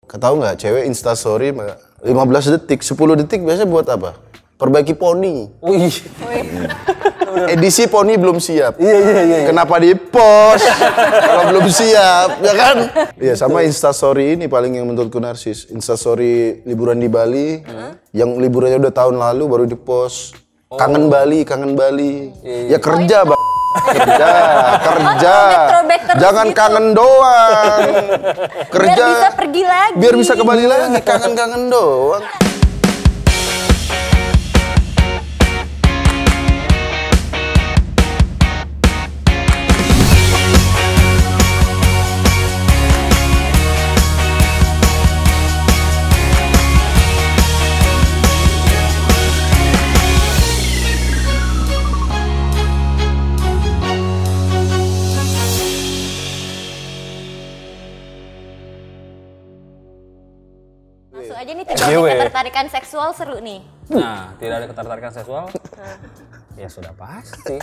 Tahu nggak cewek instastory 15 detik, 10 detik biasanya buat apa? Perbaiki poni. Wih. Edisi poni belum siap. Iya. Kenapa di-post kalau belum siap, ya kan? Iya, sama instastory ini paling yang menurutku narsis. Instastory liburan di Bali, yang liburannya udah tahun lalu baru di-post. Kangen Bali. Ya kerja, Bang. Kerja. Throwback terus Jangan gitu. kangen doang. Kerja. Biar bisa pergi lagi. Biar bisa ke Bali lagi, kangen-kangen doang. Langsung aja nih tidak ketertarikan seksual seru nih. Nah, tidak ada ketertarikan seksual. Ya sudah pasti.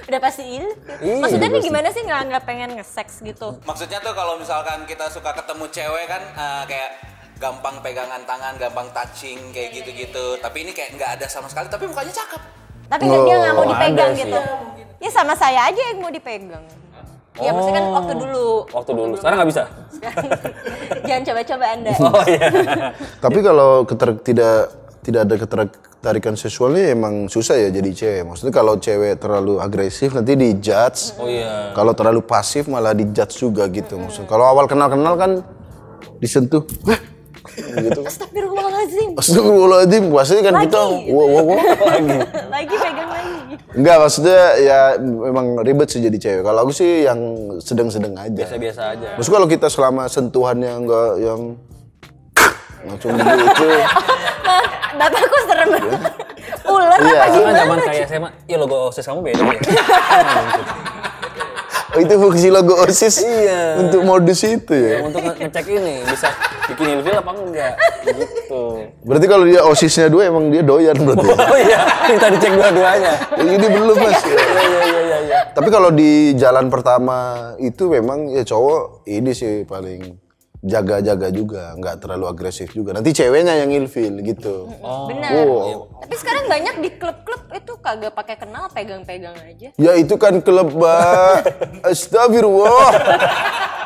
Udah pasti il. Iya, Maksudnya nih pasti. gimana sih nggak pengen nge-sex gitu? Maksudnya tuh kalau misalkan kita suka ketemu cewek kan kayak gampang pegangan tangan, gampang touching kayak gitu-gitu. Tapi ini kayak nggak ada sama sekali, tapi mukanya cakep. Tapi dia nggak mau ada dipegang sih. gitu. Ya sama saya aja yang mau dipegang. Ya maksudnya kan waktu dulu. Waktu dulu. Sekarang nggak bisa. Jangan coba-coba Anda. Oh iya. Tapi kalau tidak ada ketertarikan seksualnya emang susah ya jadi cewek. Maksudnya kalau cewek terlalu agresif nanti dijudge. Oh iya. Kalau terlalu pasif malah dijudge juga gitu. Maksudnya kalau awal kenal-kenal kan disentuh. Wah, gitu. Astagfirullahaladzim. Astagfirullahaladzim, pasti kan Lagi. kita wow. Lagi pegang lagi. Enggak, maksudnya ya memang ribet sih jadi cewek. Kalau aku sih yang sedang-sedang aja. Biasa-biasa aja. Maksudnya kalau kita selama sentuhannya enggak yang langsung gitu. Bapakku serem banget. Ular Iya. apa Kan gimana? zaman kayak SMA, ya logo OSIS kamu beda ya. Oh, itu fungsi logo OSIS Iya. untuk modus itu ya. Untuk ngecek ini bisa bikin ilfil apa enggak gitu. Berarti kalau dia OSISnya 2 emang dia doyan berarti. Oh iya, kita dicek dua-duanya. Ini belum Mas. Iya. Tapi kalau di jalan pertama itu memang ya cowok ini sih paling jaga-jaga juga, nggak terlalu agresif juga. Nanti ceweknya yang ilfil gitu. Benar. Oh. Tapi sekarang banyak di klub-klub itu kagak pakai kenal, pegang-pegang aja. Ya itu kan klub Astagfirullah.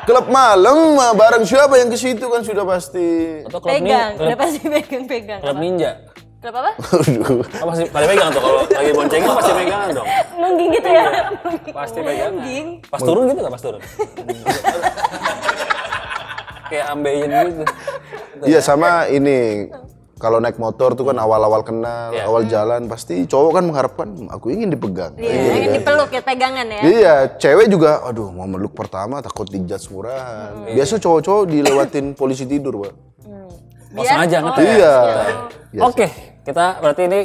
Klub malam mah bareng siapa yang ke situ kan sudah pasti. Atau klub Pegang, ninja. udah pasti pegang-pegang. Klub ninja. Klub apa? Aduh. Oh, pasti pada pegang tuh kalau lagi boncengin pasti pegangan dong. Nungging gitu ya. Pasti pegangan. Nungging. Pas turun gitu nggak pas turun? Kayak ambeien gitu. Iya sama ini. Kalau naik motor tuh kan awal-awal kenal, Iya. awal jalan pasti cowok kan mengharapkan aku ingin dipegang. Iya, Gitu yang kan. dipeluk ya pegangan ya. Iya, cewek juga, aduh mau meluk pertama takut dijudge murahan. Biasa cowok-cowok dilewatin polisi tidur, Pak. Oh sengaja ngetes. Iya. Iya. Oke, kita berarti ini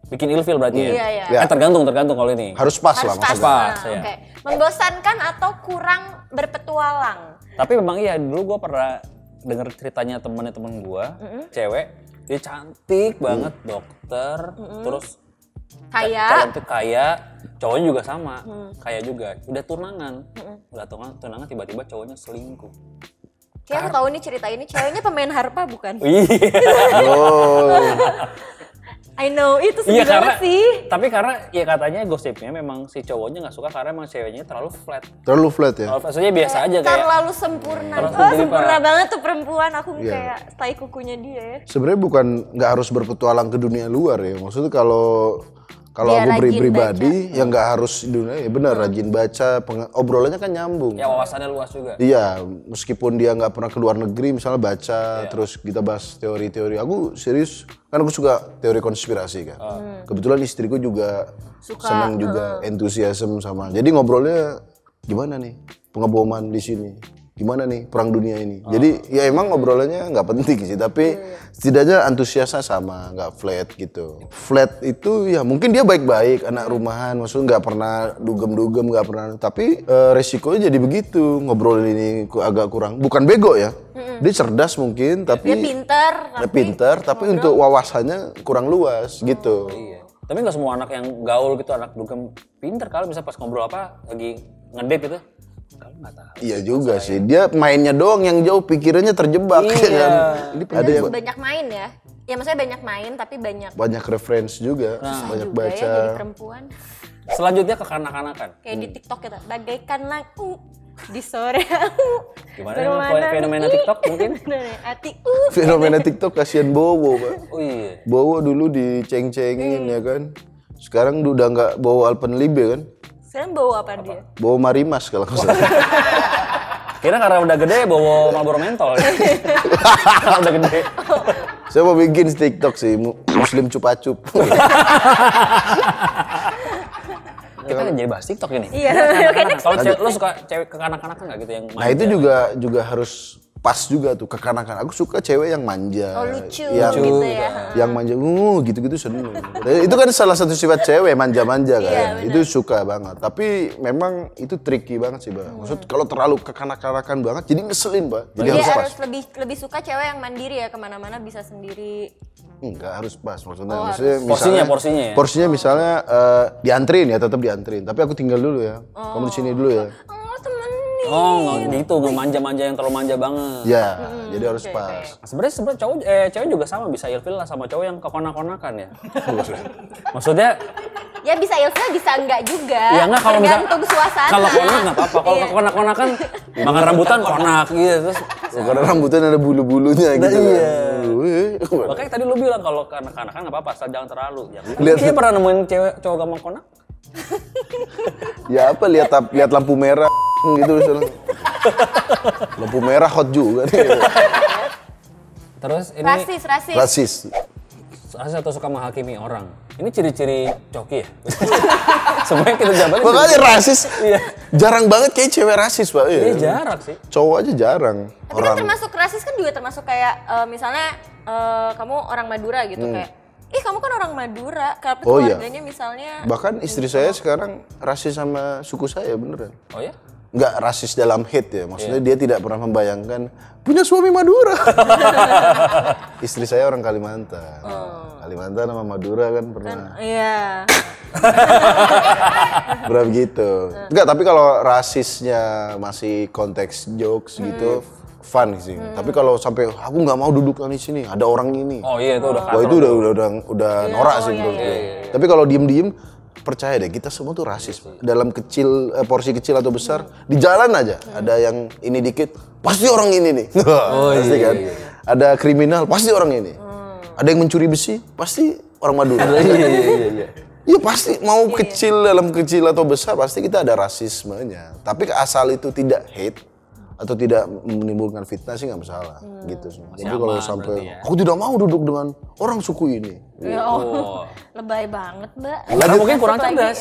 bikin ilfil berarti ya? Iya. Ya. Tergantung kalau ini. Harus pas Harus lah pas. maksudnya. Pas, Nah, ya. Oke. Membosankan atau kurang berpetualang? Tapi memang iya, dulu gue pernah denger ceritanya temen gue, cewek, dia cantik banget, dokter, terus Kayak cantik kaya, cowoknya juga sama, kaya juga, udah tunangan tiba-tiba cowoknya selingkuh. Kayak aku tahu nih cerita ini, ceweknya pemain harpa bukan? Iya. Oh, I know, itu sedih Iya karena, banget sih. tapi karena ya katanya gosipnya memang si cowoknya nggak suka karena emang ceweknya terlalu flat. terlalu flat ya. Kalau maksudnya biasa aja kayak. Terlalu sempurna. Terlalu Oh, jadi, sempurna Pak. banget tuh perempuan. Aku Iya. kayak tai kukunya dia ya. Sebenarnya bukan nggak harus berpetualang ke dunia luar ya. Maksudnya kalau Dia aku rajin pribadi ya nggak harus di dunia ya benar rajin baca, obrolannya kan nyambung. Ya wawasannya luas juga. Iya, meskipun dia nggak pernah ke luar negeri, misalnya baca, terus kita bahas teori-teori. Aku serius, kan aku suka teori konspirasi kan. Kebetulan istriku juga senang juga, entusiasme sama. Jadi ngobrolnya gimana nih pengeboman di sini, gimana nih perang dunia ini. Jadi ya emang ngobrolannya nggak penting sih, tapi setidaknya antusiasnya sama, nggak flat gitu. Flat itu ya mungkin dia baik-baik, anak rumahan, maksudnya nggak pernah dugem-dugem, nggak pernah. Tapi resikonya jadi begitu, ngobrol ini agak kurang. Bukan bego ya, dia cerdas mungkin, tapi Dia pinter. dia pintar, tapi untuk wawasannya kurang luas gitu. Iya. Tapi nggak semua anak yang gaul gitu, anak dugem pinter kali bisa pas ngobrol apa lagi ngedate gitu. Kalau nggak tahu. Iya juga sih. Dia mainnya doang yang jauh, pikirannya terjebak Iya. kan. Ini ada yang Banyak main ya. Ya maksudnya banyak main tapi banyak banyak referensi juga, banyak juga baca. ya jadi perempuan. Selanjutnya kekanak-kanakan. Kayak di TikTok kita, bagaikan lagu di sore. Gimana nih fenomena TikTok mungkin? Hati Fenomena TikTok kasihan Bowo, Pak. Oh iya. Bowo dulu diceng-cengin ya kan. Sekarang udah nggak Bowo Alpenlibe kan. Sekarang bawa apa dia? Bowo Marimas kalau nggak salah. Kira karena udah gede bawa Marlboro mentol. Karena udah gede. Saya mau bikin TikTok sih, Muslim Cupacup. Kita kan jadi bahas TikTok ini. Iya. Kalau lo suka cewek kekanak-kanakan nggak gitu yang Nah itu juga harus pas juga tuh kekanakan. Aku suka cewek yang manja, Oh, lucu yang gitu ya. yang manja, gitu-gitu seneng. Itu kan salah satu sifat cewek, manja-manja kan. Iya, Itu suka banget. Tapi memang itu tricky banget sih, Bang. Maksud kalau terlalu kekanak-kanakan banget, jadi ngeselin, Pak. Jadi Dia harus pas. harus lebih suka cewek yang mandiri ya, kemana-mana bisa sendiri. Enggak harus pas maksudnya. Oh, Maksudnya Porsinya ya? Porsinya misalnya dianterin ya, tetap dianterin. Tapi aku tinggal dulu ya. Kamu di sini dulu ya. Oh temenin. Oh, nggak gitu, nggak manja-manja yang terlalu manja banget. Ya, jadi harus pas. Nah, sebenarnya cewek juga sama bisa ilfil lah sama cowok yang kekonak-konakan ya. Maksudnya Ya bisa ilfil bisa enggak juga. ya enggak kalau tergantung suasana. Kalau konak nggak apa-apa. Kalau Iya. kekonak-konakan makan rambutan konak gitu terus. Karena rambutnya ada bulu-bulunya gitu. iya. Kan. Makanya tadi lu bilang kalau kanak-kanakan nggak apa-apa, asal jangan terlalu. Ya, Lihat- Dia pernah nemuin cowok gampang konak? Ya apa lihat lampu merah gitu misalnya. Lampu merah hot juga nih. Terus ini Rasis. Rasis. rasis atau suka menghakimi orang. Ini ciri-ciri coki ya? Semuanya kita jabarin. Makanya rasis. Iya. Jarang banget kayak cewek rasis, Pak. Iya Iya. jarak sih. Cowok aja jarang. Tapi kan termasuk rasis kan juga termasuk kayak misalnya kamu orang Madura gitu kayak ih kamu kan orang Madura, kalau Oh, iya. keluarganya misalnya Bahkan istri saya sekarang rasis sama suku saya beneran. Oh ya? Nggak rasis dalam hate ya, maksudnya dia tidak pernah membayangkan punya suami Madura. Istri saya orang Kalimantan. Kalimantan sama Madura kan pernah. iya. Pernah begitu. Enggak, tapi kalau rasisnya masih konteks jokes gitu, fun sih. Tapi kalau sampai aku nggak mau duduk di sini, ada orang ini. Oh iya itu udah Wah itu udah norak sih menurut gue. Tapi kalau diem-diem, percaya deh kita semua tuh rasis. Dalam porsi kecil atau besar, di jalan aja ada yang ini dikit, pasti orang ini nih. Pasti kan. Ada kriminal, pasti orang ini. Ada yang mencuri besi, pasti orang Madura. Iya. Ya pasti mau kecil dalam kecil atau besar pasti kita ada rasismenya. Tapi asal itu tidak hate atau tidak menimbulkan fitnah sih nggak masalah gitu sih. Jadi kalau aman sampai berarti ya. aku tidak mau duduk dengan orang suku ini. Ya Allah. Lebay banget, Mbak. Karena mungkin kurang Masuk lagi. cerdas.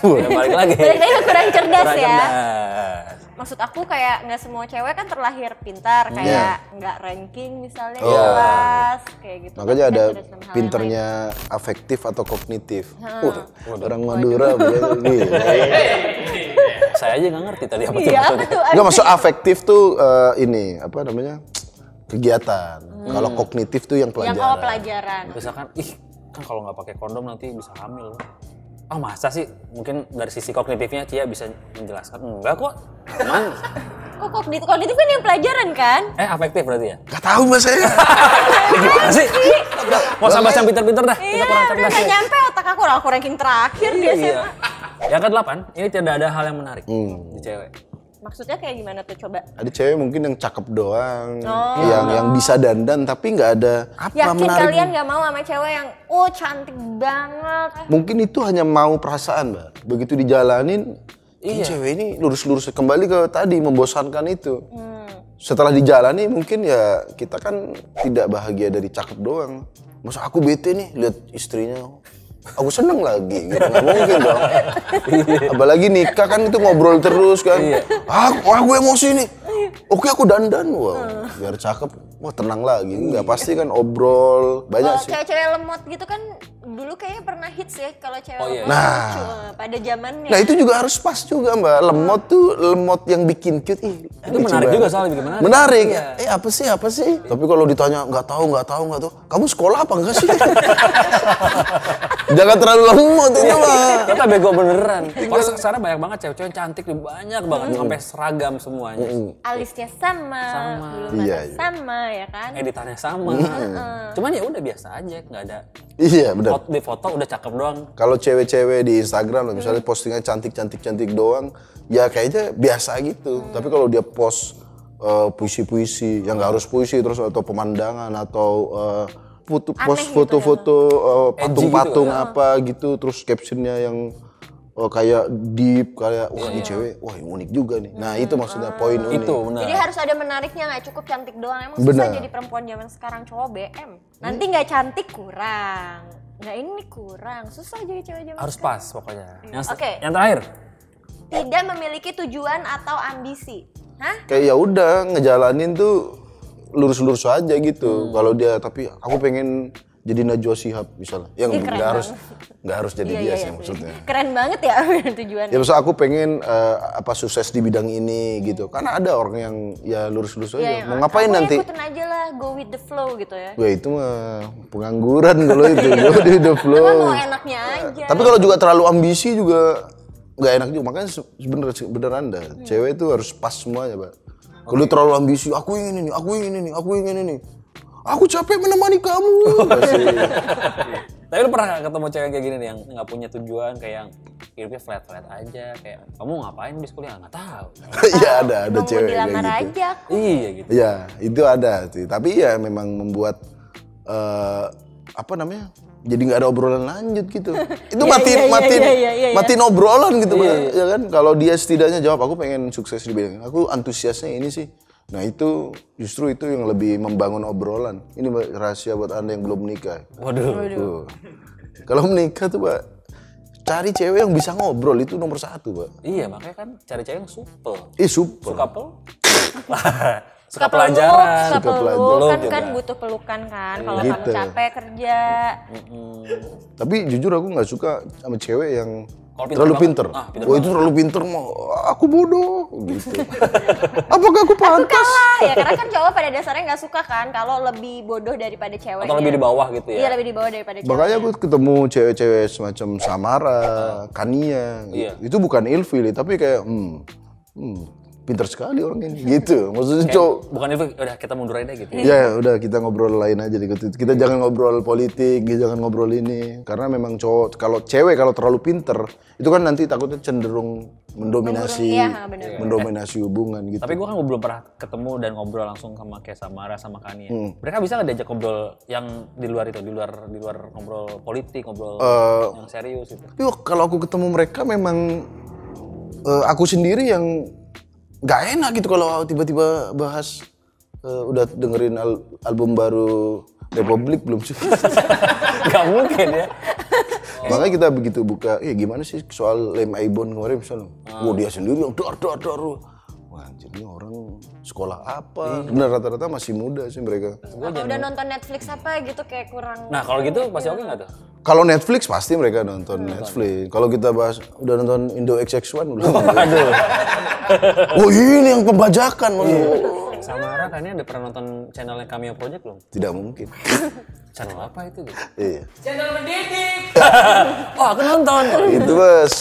Udah balik lagi. Balik lagi ke kurang cerdas Kurang ya. cerdas. Maksud aku kayak nggak semua cewek kan terlahir pintar, kayak nggak ranking misalnya Oh. kelas kayak gitu. Makanya Tapi ada kan dengan hal yang pinternya afektif atau kognitif. Orang Madura begitu. Saya aja nggak ngerti tadi apa lain. tuh Iya, maksudnya. apa tuh? Enggak masuk afektif tuh ini apa namanya? Kegiatan. Kalau kognitif tuh yang Yang pelajaran. pelajaran. Misalkan, kan kalau nggak pakai kondom nanti bisa hamil. Oh masa sih? Mungkin dari sisi kognitifnya Cia bisa menjelaskan. Enggak kok, aman. Kok kognitif kan yang pelajaran kan? Afektif berarti ya? Gak tahu mas saya. Gimana sih? Mau sama yang pinter-pinter dah, kita kurang Iya, udah cerdas nggak nih. nyampe otak aku ranking terakhir di Iya. SMA. Yang ke-8, ini tidak ada hal yang menarik di cewek. Maksudnya kayak gimana tuh coba? Ada cewek mungkin yang cakep doang, yang bisa dandan tapi nggak ada apa Yakin menarik. kalian nggak mau sama cewek yang cantik banget. Mungkin itu hanya mau perasaan, Mbak. Begitu dijalanin, ini cewek ini lurus-lurus kembali ke tadi membosankan itu. Setelah dijalani mungkin ya kita kan tidak bahagia dari cakep doang. Masa aku bete nih lihat istrinya. Aku seneng lagi, gitu. Nggak mungkin dong. Apalagi nikah kan itu ngobrol terus kan. Aku emosi nih. Oke aku dandan, wah biar cakep, wah tenang lagi. Nggak pasti kan obrol banyak Kalau sih. cewek-cewek lemot gitu kan dulu kayaknya pernah hits ya kalau cewek iya. lemot Nah. lucu, pada zamannya. Nah itu juga harus pas juga Mbak. Lemot tuh lemot yang bikin cute. Itu menarik juga soalnya bikin menarik. Menarik. Apa sih? Tapi kalau ditanya nggak tahu. Kamu sekolah apa enggak sih? Jangan terlalu lemot itu mah. Kita bego beneran. Kalau sekarang banyak banget cewek-cewek cantik nih, banyak banget sampai seragam semuanya. Alisnya sama, bulu Iya, mata iya. sama ya kan. Editannya sama. Cuman ya udah biasa aja, nggak ada Iya benar. di foto udah cakep doang. Kalau cewek-cewek di Instagram misalnya postingnya cantik doang, ya kayaknya biasa gitu. Tapi kalau dia post puisi-puisi, yang nggak harus puisi terus atau pemandangan atau post foto-foto patung-patung apa gitu, terus captionnya yang kayak deep, kayak wah ini cewek, wah ini unik juga nih. Nah itu maksudnya poin unik. Itu benar. Jadi harus ada menariknya, nggak cukup cantik doang. Emang Benar. susah jadi perempuan zaman sekarang, cowok BM. Nanti nggak cantik kurang, nggak ini kurang, susah jadi cewek zaman Harus sekarang. pas pokoknya. Oke. Yang terakhir. Tidak memiliki tujuan atau ambisi. Hah? Kayak ya udah ngejalanin tuh lurus-lurus aja gitu. Kalau dia tapi aku pengen jadi Najwa Shihab misalnya. Yang Ih, keren nggak harus jadi dia sih maksudnya. Keren banget ya tujuannya. Ya maksud aku pengen sukses di bidang ini gitu. Karena ada orang yang ya lurus-lurus aja. Mau ngapain kamu nanti? ikutin aja lah, go with the flow gitu ya. Wah itu mah pengangguran kalau itu. Go with the flow. Emang mau enaknya aja. Tapi kalau juga terlalu ambisi juga nggak enak juga. Makanya beneran dah. Cewek itu harus pas semuanya, Pak. Kalau terlalu ambisi, aku ingin ini, aku ingin ini. Aku capek menemani kamu. Tapi lu pernah gak ketemu cewek kayak gini nih yang nggak punya tujuan, kayak yang hidupnya flat aja, kayak kamu ngapain di kuliah? Nggak tahu. Iya ada mau cewek kayak dilamar gitu. aja aku. Iya gitu. Iya, itu ada sih. Tapi ya memang membuat jadi nggak ada obrolan lanjut gitu. Itu matiin obrolan gitu, Pak. Ya kan? Kalau dia setidaknya jawab, aku pengen sukses di bidang ini. Aku antusiasnya ini sih. Nah itu justru itu yang lebih membangun obrolan. Ini Mbak, rahasia buat Anda yang belum menikah. Waduh. Tuh. Kalau menikah tuh Pak, cari cewek yang bisa ngobrol itu nomor 1 Pak. Iya makanya kan cari cewek yang supel. Super. Suka pel? Suka peluk, pelajaran. suka peluk, Peluk kan juga. butuh pelukan kan. Kalau Gitu. kamu capek kerja. Tapi jujur aku nggak suka sama cewek yang Kalau terlalu pinter pinter. banget. Pinter Wah itu terlalu pinter mah, aku bodoh gitu. Apakah aku pantas? Kalah ya, karena kan cowok pada dasarnya nggak suka kan kalau lebih bodoh daripada ceweknya. Atau lebih di bawah gitu ya. Iya, lebih di bawah daripada cewek. Makanya aku ketemu cewek-cewek semacam Samara, Kania, Iya. itu bukan ilfil, tapi kayak pinter sekali orang ini, gitu. Maksudnya cowok, Bukan itu, udah kita mundur aja gitu. ya udah kita ngobrol lain aja dikit. Kita jangan ngobrol politik, jangan ngobrol ini, karena memang cowok kalau terlalu pinter, itu kan nanti takutnya cenderung mendominasi, Iya, benar. mendominasi hubungan gitu. Tapi gue kan belum pernah ketemu dan ngobrol langsung sama kayak Samara sama Kania. Mereka bisa nggak diajak ngobrol yang di luar itu, di luar ngobrol politik, ngobrol yang serius gitu. Tapi kalau aku ketemu mereka memang aku sendiri yang nggak enak gitu kalau tiba-tiba bahas udah dengerin album baru Republik belum sih? Gak mungkin ya. Makanya kita begitu buka, gimana sih soal Lem Aibon kemarin misalnya? Wah dia sendiri yang dar. Wah anjir ini orang sekolah apa? Bener rata-rata masih muda sih mereka. Atau udah nonton Netflix apa gitu kayak kurang. Nah kalau gitu pasti oke nggak tuh? Kalau Netflix pasti mereka nonton Netflix. Kalau kita bahas udah nonton Indo XX1 belum? Aduh. Oh ini yang pembajakan. Samara Kania udah pernah nonton channelnya Cameo Project belum? Tidak mungkin. Channel apa itu gitu? Iya. Oh aku nonton. Itu mas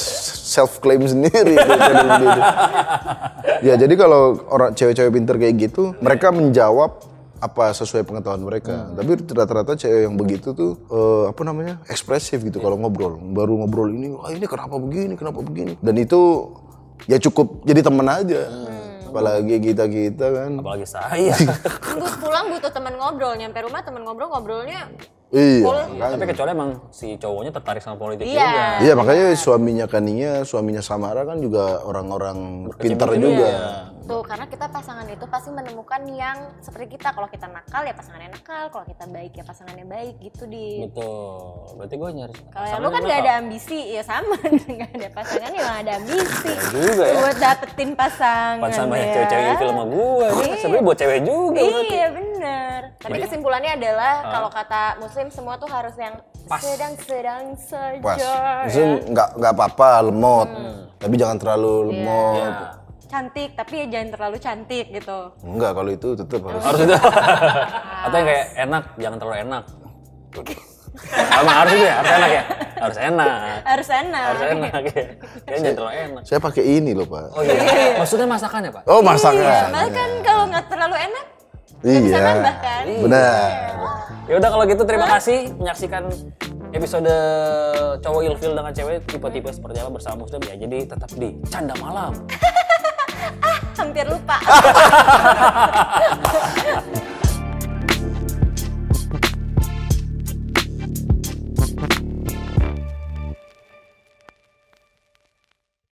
self claim sendiri. Ya jadi kalau orang cewek-cewek pinter kayak gitu, mereka menjawab apa sesuai pengetahuan mereka. Tapi rata-rata cewek yang begitu tuh ekspresif gitu kalau ngobrol. Baru ngobrol ini kenapa begini. Dan itu ya cukup jadi teman aja. Apalagi kita kan. Apalagi saya. Pulang butuh teman ngobrol, nyampe rumah teman ngobrolnya. Iya. Tapi kecuali emang si cowoknya tertarik sama politik Iya. juga. Iya makanya suaminya Kania, suaminya Samara kan juga orang-orang pintar juga. Tuh, karena kita pasangan itu pasti menemukan yang seperti kita. Kalau kita nakal ya pasangannya nakal, kalau kita baik ya pasangannya baik gitu di. Betul. Berarti gue nyari. Kalau lu kan gak ada ambisi, ya sama. Gak ada pasangan ya gak ada ambisi. juga ya. Buat dapetin pasangan. Pantesan banyak ya. cewek-cewek yang film sama gue. Sebenarnya buat cewek juga. Iya bener. bener. Tapi kesimpulannya adalah kalau kata Muslim semua tuh harus yang sedang-sedang saja. Pas. Muslim nggak apa-apa lemot, tapi jangan terlalu lemot. Cantik, tapi ya jangan terlalu cantik gitu. Enggak, kalau itu tetap harus. Harus itu. Atau yang kayak enak, jangan terlalu enak. Emang harus itu ya? Harus enak ya? Harus enak. Harus enak. Harus enak ya. Kayaknya jangan terlalu enak. Saya pakai ini loh, Pak. Oh iya. Maksudnya masakannya, Pak? Oh, masakan. Malah kan kalau nggak terlalu enak, nggak bisa nambah kan? Benar. Ya udah kalau gitu terima kasih menyaksikan episode cowok ilfil dengan cewek tipe-tipe seperti apa bersama Muslim ya. Jadi tetap di Canda Malam. Hampir lupa.